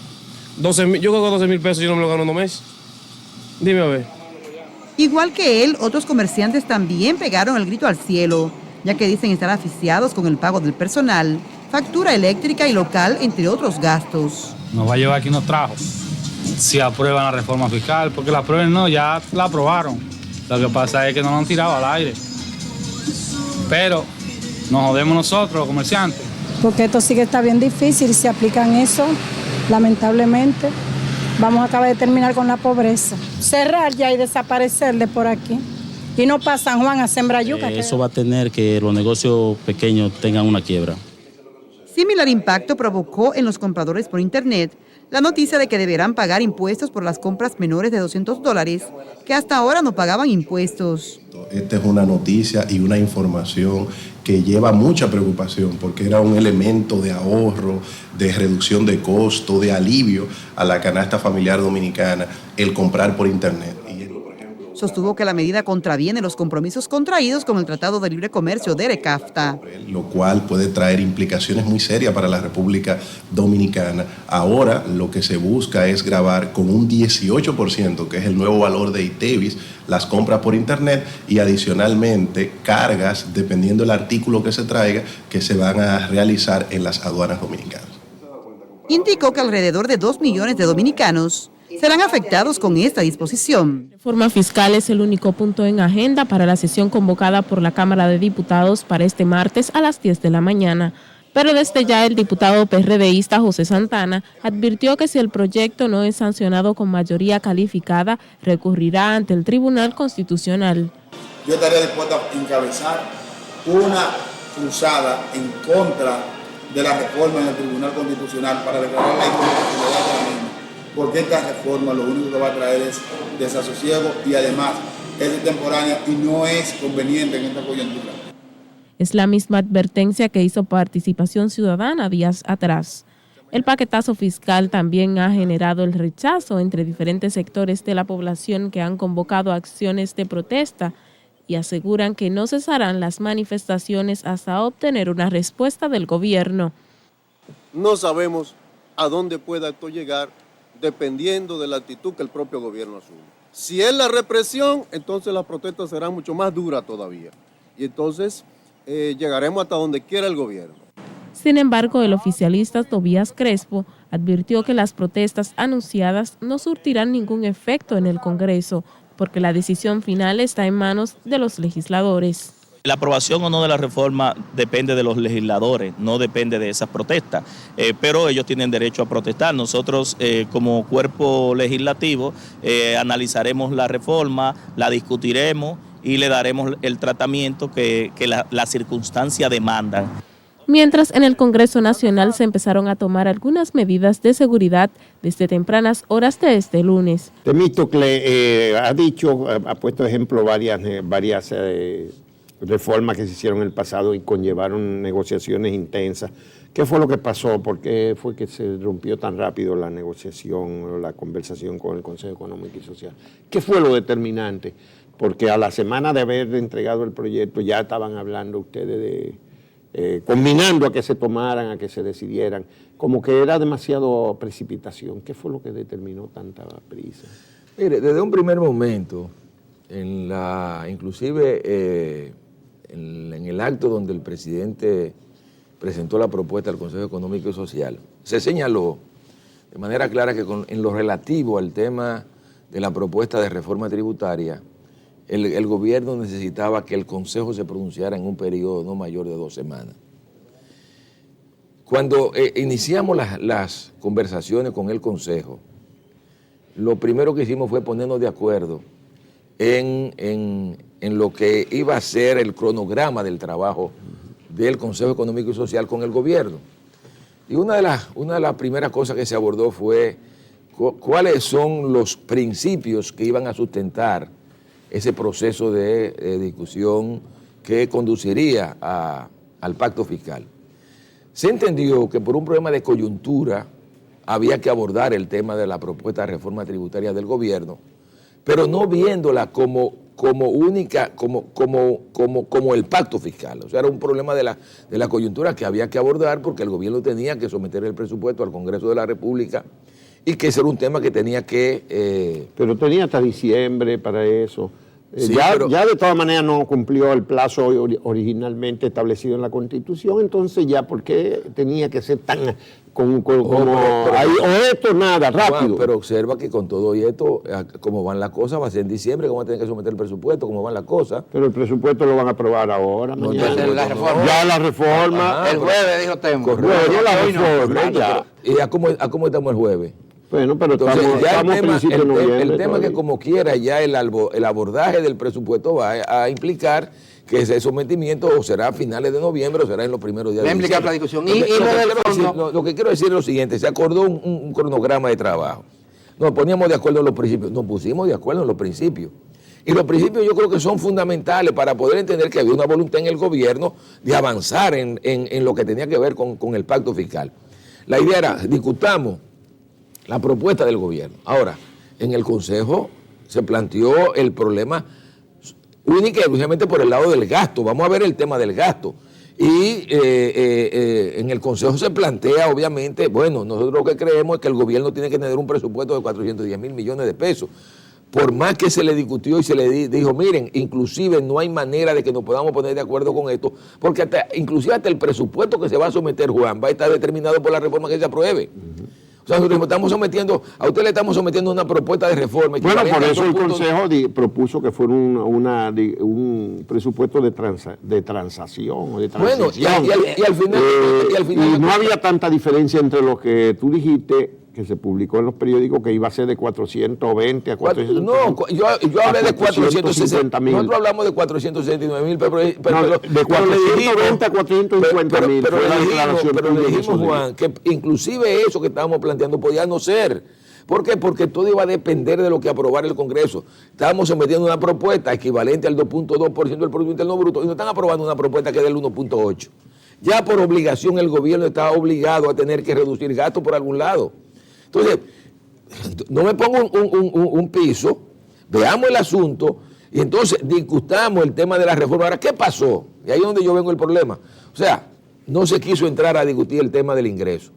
yo creo que 12,000 pesos yo no me lo gano en un mes. Dime a ver. Igual que él, otros comerciantes también pegaron el grito al cielo, ya que dicen estar asfixiados con el pago del personal, factura eléctrica y local, entre otros gastos. Nos va a llevar aquí nos trajo. Si aprueban la reforma fiscal, porque la aprueben no, ya la aprobaron. Lo que pasa es que no lo han tirado al aire. Pero nos jodemos nosotros, los comerciantes. Porque esto sí que está bien difícil, si aplican eso, lamentablemente, vamos a acabar de terminar con la pobreza. Cerrar ya y desaparecer de por aquí. Y no para San Juan a sembrar yuca. Eso va a tener que los negocios pequeños tengan una quiebra. Similar impacto provocó en los compradores por Internet la noticia de que deberán pagar impuestos por las compras menores de $200, que hasta ahora no pagaban impuestos. Esta es una noticia y una información que lleva mucha preocupación porque era un elemento de ahorro, de reducción de costo, de alivio a la canasta familiar dominicana, el comprar por Internet. Sostuvo que la medida contraviene los compromisos contraídos con el Tratado de Libre Comercio de ERECAFTA. Lo cual puede traer implicaciones muy serias para la República Dominicana. Ahora lo que se busca es gravar con un 18%, que es el nuevo valor de ITEVIS, las compras por Internet y adicionalmente cargas, dependiendo del artículo que se traiga, que se van a realizar en las aduanas dominicanas. Indicó que alrededor de 2 millones de dominicanos serán afectados con esta disposición. La reforma fiscal es el único punto en agenda para la sesión convocada por la Cámara de Diputados para este martes a las 10 de la mañana. Pero desde ya el diputado PRDista José Santana advirtió que si el proyecto no es sancionado con mayoría calificada, recurrirá ante el Tribunal Constitucional. Yo estaría dispuesto a encabezar una cruzada en contra de la reforma en el Tribunal Constitucional para declarar la inconstitucionalidad de la misma, porque esta reforma lo único que va a traer es desasosiego y además es extemporánea y no es conveniente en esta coyuntura. Es la misma advertencia que hizo Participación Ciudadana días atrás. El paquetazo fiscal también ha generado el rechazo entre diferentes sectores de la población que han convocado acciones de protesta y aseguran que no cesarán las manifestaciones hasta obtener una respuesta del gobierno. No sabemos a dónde pueda esto llegar dependiendo de la actitud que el propio gobierno asume. Si es la represión, entonces las protestas serán mucho más duras todavía. Y entonces llegaremos hasta donde quiera el gobierno. Sin embargo, el oficialista Tobías Crespo advirtió que las protestas anunciadas no surtirán ningún efecto en el Congreso, porque la decisión final está en manos de los legisladores. La aprobación o no de la reforma depende de los legisladores, no depende de esas protestas, pero ellos tienen derecho a protestar. Nosotros como cuerpo legislativo analizaremos la reforma, la discutiremos y le daremos el tratamiento que la circunstancia demanda. Mientras en el Congreso Nacional se empezaron a tomar algunas medidas de seguridad desde tempranas horas de este lunes. Temístocle ha puesto ejemplo varias reformas que se hicieron en el pasado y conllevaron negociaciones intensas. ¿Qué fue lo que pasó? ¿Por qué fue que se rompió tan rápido la negociación o la conversación con el Consejo Económico y Social? ¿Qué fue lo determinante? Porque a la semana de haber entregado el proyecto ya estaban hablando ustedes de combinando a que se tomaran, a que se decidieran, como que era demasiado precipitación. ¿Qué fue lo que determinó tanta prisa? Mire, desde un primer momento, inclusive en el acto donde el presidente presentó la propuesta al Consejo Económico y Social, se señaló de manera clara que en lo relativo al tema de la propuesta de reforma tributaria, el gobierno necesitaba que el Consejo se pronunciara en un periodo no mayor de 2 semanas. Cuando iniciamos las conversaciones con el Consejo, lo primero que hicimos fue ponernos de acuerdo en lo que iba a ser el cronograma del trabajo del Consejo Económico y Social con el gobierno. Y una de las primeras cosas que se abordó fue cuáles son los principios que iban a sustentar ese proceso de discusión que conduciría al pacto fiscal. Se entendió que por un problema de coyuntura había que abordar el tema de la propuesta de reforma tributaria del gobierno, pero no viéndola como única, como el pacto fiscal. O sea, era un problema de la coyuntura que había que abordar porque el gobierno tenía que someter el presupuesto al Congreso de la República y que ese era un tema que tenía que... Pero tenía hasta diciembre para eso. Sí, ya de todas maneras no cumplió el plazo originalmente establecido en la Constitución, entonces ya, ¿por qué tenía que ser tan esto nada, rápido? Juan, pero observa que con todo y esto, como van las cosas, va a ser en diciembre, como van a tener que someter el presupuesto, como van las cosas. Pero el presupuesto lo van a aprobar ahora, mañana. Ya la reforma. El jueves, dijo Temo. Correcto, la reforma, ya. ¿Y a cómo estamos el jueves? Bueno, pero entonces, estamos principio de noviembre. El tema que como quiera ya el abordaje del presupuesto va a implicar que ese sometimiento o será a finales de noviembre o será en los primeros días de diciembre. La discusión. Lo que quiero decir es lo siguiente, se acordó un cronograma de trabajo. Nos poníamos de acuerdo en los principios, nos pusimos de acuerdo en los principios. Y los principios yo creo que son fundamentales para poder entender que había una voluntad en el gobierno de avanzar en lo que tenía que ver con el pacto fiscal. La idea era, discutamos la propuesta del gobierno. Ahora, en el Consejo se planteó el problema única y exclusivamente por el lado del gasto. Vamos a ver el tema del gasto. Y en el Consejo se plantea, obviamente, bueno, nosotros lo que creemos es que el gobierno tiene que tener un presupuesto de 410.000 millones de pesos. Por más que se le discutió y se le dijo, miren, inclusive no hay manera de que nos podamos poner de acuerdo con esto, porque inclusive hasta el presupuesto que se va a someter, Juan, va a estar determinado por la reforma que se apruebe. O sea, nosotros estamos sometiendo, a usted le estamos sometiendo una propuesta de reforma. Bueno, por eso el Consejo propuso que fuera un presupuesto de transacción o de transición. Bueno, y al final... y no había tanta diferencia entre lo que tú dijiste, que se publicó en los periódicos, que iba a ser de 420 a 460. No, yo hablé de 460.000. Nosotros hablamos de 469.000, pero de 420 a 450.000. Pero le dijimos, Juan, que inclusive eso que estábamos planteando podía no ser. ¿Por qué? Porque todo iba a depender de lo que aprobara el Congreso. Estábamos sometiendo una propuesta equivalente al 2.2% del Producto Interno Bruto y nos están aprobando una propuesta que es del 1.8%. Ya por obligación el gobierno estaba obligado a tener que reducir gastos por algún lado. Entonces, no me pongo un piso, veamos el asunto y entonces discutamos el tema de la reforma. Ahora, ¿qué pasó? Y ahí es donde yo vengo el problema. O sea, no se quiso entrar a discutir el tema del ingreso.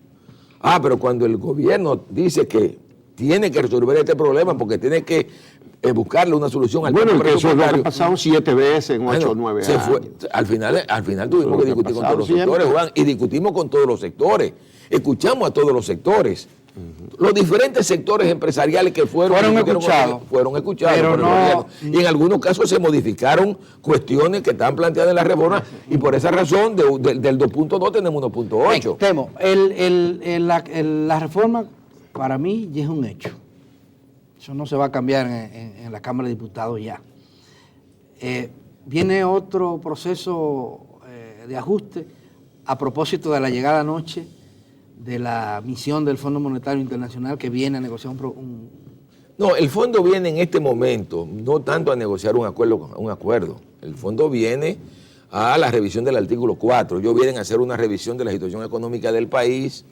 Pero cuando el gobierno dice que tiene que resolver este problema porque tiene que buscarle una solución al tema presupuestario. Bueno, que eso lo ha pasado 7 veces en 8 o 9 años. Al final tuvimos que discutir con todos los sectores, Juan, y discutimos con todos los sectores. Escuchamos a todos los sectores. Los diferentes sectores empresariales que fueron escuchados por el gobierno. Y en algunos casos se modificaron cuestiones que están planteadas en la reforma y por esa razón del 2.2 tenemos 1.8. Temo, la reforma para mí ya es un hecho. Eso no se va a cambiar en la Cámara de Diputados ya. Viene otro proceso de ajuste a propósito de la llegada anoche de la misión del Fondo Monetario Internacional que viene a negociar No, el fondo viene en este momento, no tanto a negociar un acuerdo. El fondo viene a la revisión del artículo 4. Ellos vienen a hacer una revisión de la situación económica del país,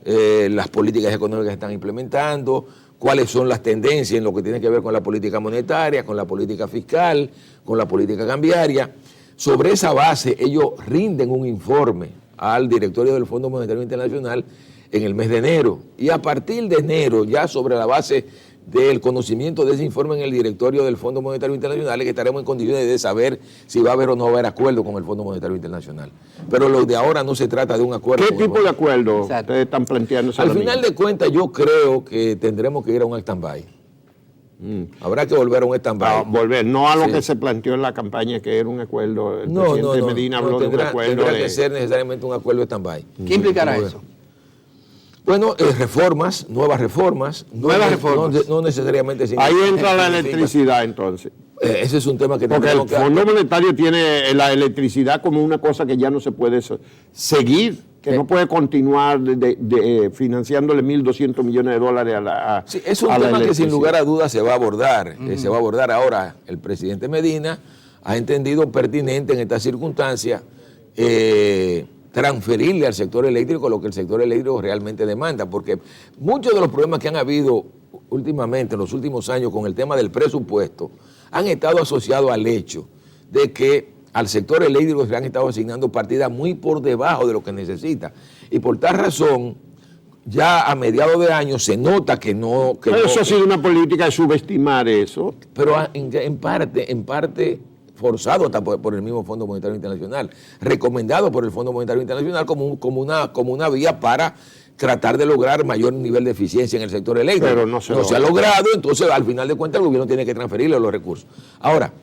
las políticas económicas que están implementando, cuáles son las tendencias en lo que tiene que ver con la política monetaria, con la política fiscal, con la política cambiaria. Sobre esa base, ellos rinden un informe al directorio del Fondo Monetario Internacional en el mes de enero. Y a partir de enero, ya sobre la base del conocimiento de ese informe en el directorio del Fondo Monetario Internacional, es que estaremos en condiciones de saber si va a haber o no va a haber acuerdo con el Fondo Monetario Internacional. Pero lo de ahora no se trata de un acuerdo. ¿Qué tipo de acuerdo ustedes están planteando? Al final de cuentas, yo creo que tendremos que ir a un stand-by. Habrá que volver a un stand-by. No a lo que se planteó en la campaña, que era un acuerdo. El presidente Medina habló de un acuerdo. Tendrá que ser necesariamente un acuerdo de stand-by. ¿Qué implicará eso? Bueno, reformas, nuevas reformas. No necesariamente. Ahí entra la electricidad, entonces. Ese es un tema que porque el Fondo Monetario tiene la electricidad como una cosa que ya no se puede seguir, que no puede continuar financiándole $1.200 millones a la es un tema que sin lugar a dudas se va a abordar. Se va a abordar ahora. El presidente Medina ha entendido pertinente en esta circunstancia transferirle al sector eléctrico lo que el sector eléctrico realmente demanda, porque muchos de los problemas que han habido últimamente, en los últimos años, con el tema del presupuesto, han estado asociados al hecho de que al sector eléctrico se le han estado asignando partidas muy por debajo de lo que necesita. Y por tal razón, ya a mediados de año se nota que no... Eso ha sido una política de subestimar eso. Pero en parte forzado hasta por el mismo Fondo Monetario Internacional, recomendado por el Fondo Monetario Internacional como una vía para tratar de lograr mayor nivel de eficiencia en el sector eléctrico. Pero no se ha logrado, entonces al final de cuentas el gobierno tiene que transferirle los recursos. Ahora,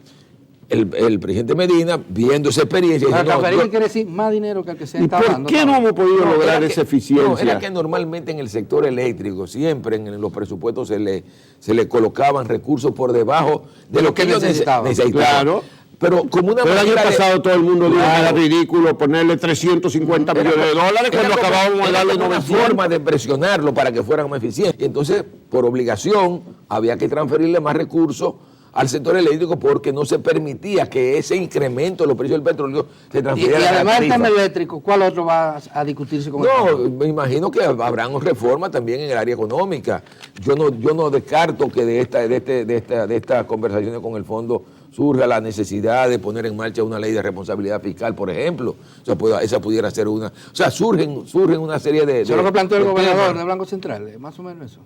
el presidente Medina, viendo esa experiencia... Para transferirle quiere decir más dinero que el que se está dando. ¿Por qué no hemos podido lograr esa eficiencia? No, era que normalmente en el sector eléctrico, siempre en los presupuestos se le colocaban recursos por debajo de lo que ellos necesitaban. Claro. Pero como una el año manera pasado todo el mundo dijo que era ridículo ponerle 350 millones de dólares cuando acabábamos de darle 900. Una forma de presionarlo para que fueran más eficientes. Y entonces, por obligación, había que transferirle más recursos al sector eléctrico porque no se permitía que ese incremento de los precios del petróleo se transfiriera. Y además del tema eléctrico, ¿cuál otro va a discutirse con el me imagino que habrán reformas también en el área económica. Yo no descarto que de estas conversaciones con el fondo surja la necesidad de poner en marcha una ley de responsabilidad fiscal, por ejemplo. O sea, esa pudiera ser una... O sea, surgen una serie de... Eso es lo que planteó el gobernador de Banco Central, más o menos eso.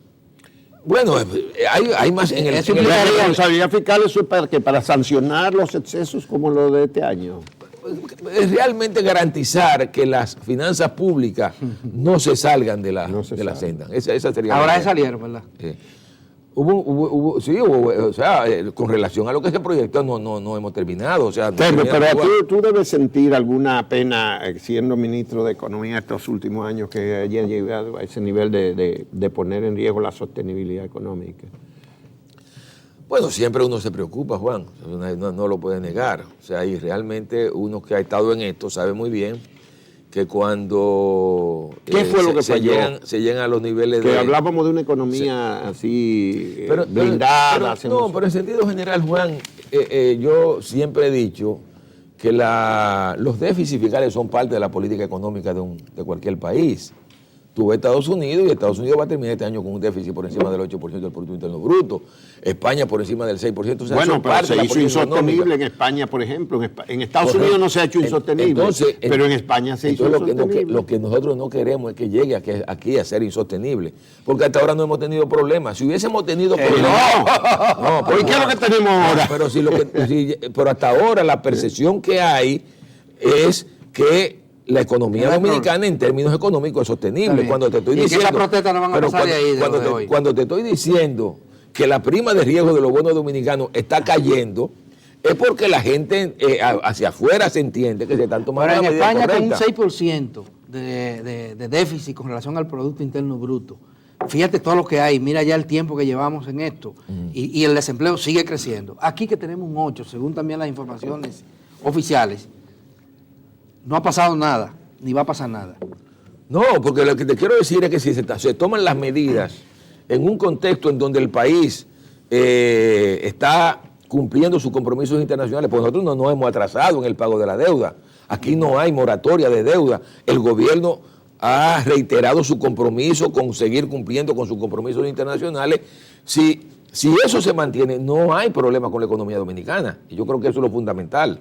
Bueno, hay más en el... La responsabilidad fiscal es para sancionar los excesos como lo de este año. Es realmente garantizar que las finanzas públicas no se salgan de la senda. Esa sería ahora se salieron, ¿verdad? O sea, con relación a lo que se proyectó no hemos terminado. O sea, pero tú debes sentir alguna pena siendo ministro de Economía estos últimos años que haya llegado a ese nivel de poner en riesgo la sostenibilidad económica. Bueno, siempre uno se preocupa, Juan, no lo puede negar. O sea, y realmente uno que ha estado en esto sabe muy bien que cuando ¿qué fue lo que se llegan a los niveles que hablábamos de una economía así blindada. Pero en sentido general, Juan, yo siempre he dicho que los déficits fiscales son parte de la política económica de cualquier país. Tú ves Estados Unidos y Estados Unidos va a terminar este año con un déficit por encima del 8% del Producto Interno Bruto. España por encima del 6%. O sea, bueno, pero se hizo insostenible en España, por ejemplo. En Estados Unidos no se ha hecho insostenible, pero en España se hizo insostenible. Lo que nosotros no queremos es que llegue aquí a ser insostenible, porque hasta ahora no hemos tenido problemas. Si hubiésemos tenido problemas... ¿Por qué es lo que tenemos ahora? Pero hasta ahora la percepción que hay es que la economía dominicana en términos económicos es sostenible. Cuando te estoy diciendo, esa protesta no van a pasar de ahí. Cuando te estoy diciendo que la prima de riesgo de los bonos dominicanos está cayendo, es porque la gente hacia afuera se entiende que se están tomando la medida correcta. Pero en España con un 6% de déficit con relación al Producto Interno Bruto. Fíjate todo lo que hay, mira ya el tiempo que llevamos en esto. Y el desempleo sigue creciendo. Aquí que tenemos un 8, según también las informaciones oficiales, no ha pasado nada, ni va a pasar nada. No, porque lo que te quiero decir es que si se toman las medidas en un contexto en donde el país está cumpliendo sus compromisos internacionales, pues nosotros no nos hemos atrasado en el pago de la deuda. Aquí no hay moratoria de deuda. El gobierno ha reiterado su compromiso con seguir cumpliendo con sus compromisos internacionales. Si eso se mantiene, no hay problema con la economía dominicana. Y yo creo que eso es lo fundamental.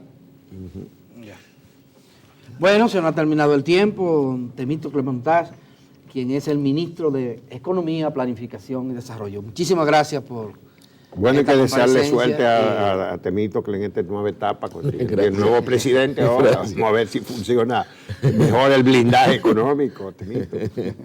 Bueno, se nos ha terminado el tiempo. Temístocles Montaz, quien es el ministro de Economía, Planificación y Desarrollo. Muchísimas gracias por Bueno, hay que desearle suerte a Temístocles en esta nueva etapa con el nuevo presidente ahora. Vamos a ver si funciona mejor el blindaje económico, Temístocles.